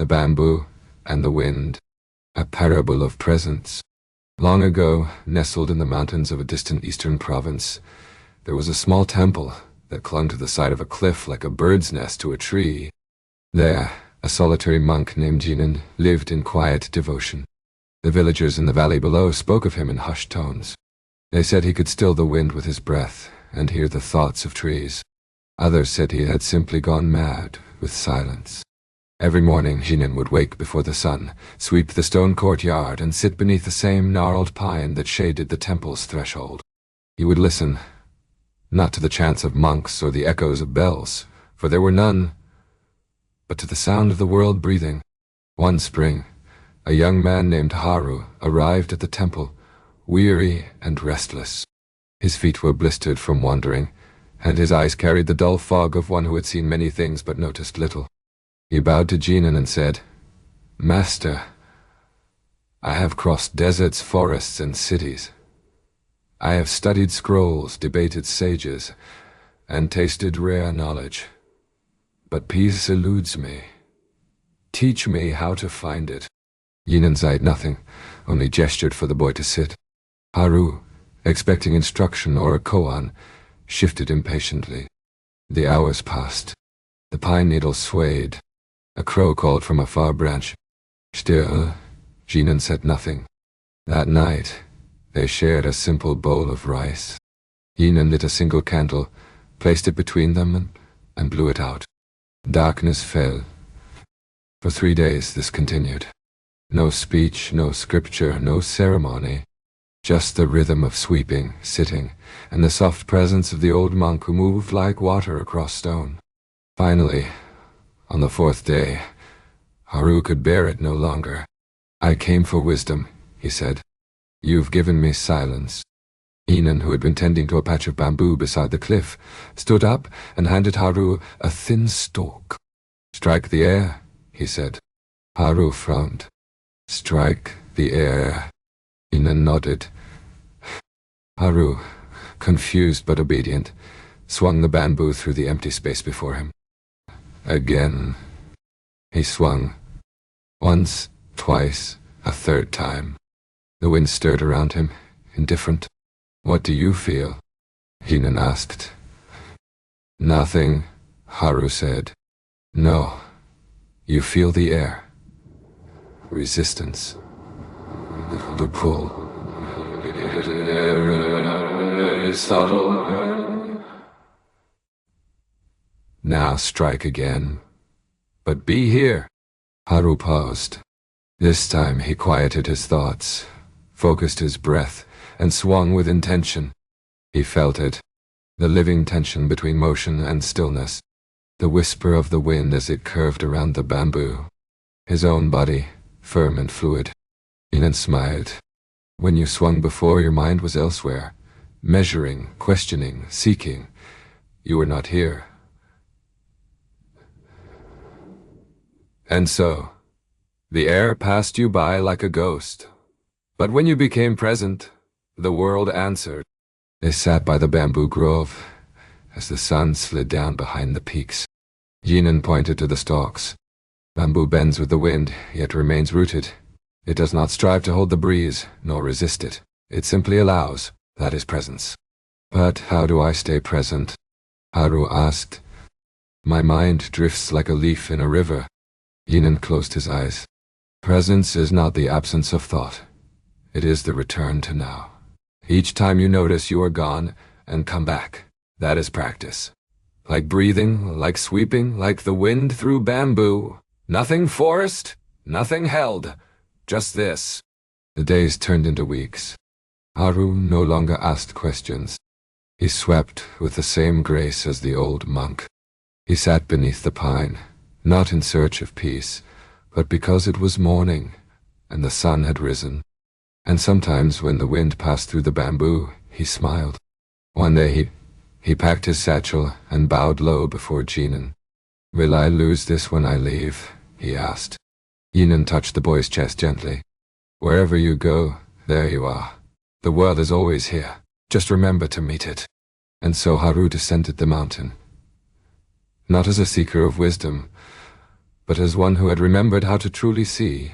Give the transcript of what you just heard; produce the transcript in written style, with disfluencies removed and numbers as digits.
The bamboo and the wind, a parable of presence. Long ago, nestled in the mountains of a distant eastern province, there was a small temple that clung to the side of a cliff like a bird's nest to a tree. There, a solitary monk named Jinan lived in quiet devotion. The villagers in the valley below spoke of him in hushed tones. They said he could still the wind with his breath and hear the thoughts of trees. Others said he had simply gone mad with silence. Every morning Jinan would wake before the sun, sweep the stone courtyard, and sit beneath the same gnarled pine that shaded the temple's threshold. He would listen, not to the chants of monks or the echoes of bells, for there were none, but to the sound of the world breathing. One spring, a young man named Haru arrived at the temple, weary and restless. His feet were blistered from wandering, and his eyes carried the dull fog of one who had seen many things but noticed little. He bowed to Jinan and said, "Master, I have crossed deserts, forests, and cities. I have studied scrolls, debated sages, and tasted rare knowledge. But peace eludes me. Teach me how to find it." Jinan said nothing, only gestured for the boy to sit. Haru, expecting instruction or a koan, shifted impatiently. The hours passed. The pine needles swayed. A crow called from a far branch. Still, Jinan said nothing. That night, they shared a simple bowl of rice. Jinan lit a single candle, placed it between them, and blew it out. Darkness fell. For 3 days this continued. No speech, no scripture, no ceremony. Just the rhythm of sweeping, sitting, and the soft presence of the old monk who moved like water across stone. Finally, on the 4th day, Haru could bear it no longer. "I came for wisdom," he said. "You've given me silence." Jinan, who had been tending to a patch of bamboo beside the cliff, stood up and handed Haru a thin stalk. "Strike the air," he said. Haru frowned. "Strike the air." Jinan nodded. Haru, confused but obedient, swung the bamboo through the empty space before him. Again. He swung. Once, twice, a third time. The wind stirred around him, indifferent. "What do you feel?" Jinan asked. "Nothing," Haru said. "No. You feel the air. Resistance. The pull. Subtle. Now strike again. But be here." Haru paused. This time he quieted his thoughts, focused his breath, and swung with intention. He felt it, the living tension between motion and stillness, the whisper of the wind as it curved around the bamboo. His own body, firm and fluid. Jinan smiled. When you swung before, your mind was elsewhere, measuring, questioning, seeking. You were not here. And so, the air passed you by like a ghost. But when you became present, the world answered. They sat by the bamboo grove as the sun slid down behind the peaks. Jinan pointed to the stalks. Bamboo bends with the wind, yet remains rooted. It does not strive to hold the breeze, nor resist it. It simply allows. That is presence. "But how do I stay present?" Haru asked. "My mind drifts like a leaf in a river." Jinan closed his eyes. "Presence is not the absence of thought. It is the return to now. Each time you notice you are gone and come back. That is practice. Like breathing, like sweeping, like the wind through bamboo. Nothing forced, nothing held. Just this." The days turned into weeks. Haru no longer asked questions. He swept with the same grace as the old monk. He sat beneath the pine, not in search of peace, but because it was morning, and the sun had risen. And sometimes when the wind passed through the bamboo, he smiled. One day he packed his satchel and bowed low before Jinan. "Will I lose this when I leave?" he asked. Jinan touched the boy's chest gently. "Wherever you go, there you are. The world is always here. Just remember to meet it." And so Haru descended the mountain. Not as a seeker of wisdom, but as one who had remembered how to truly see.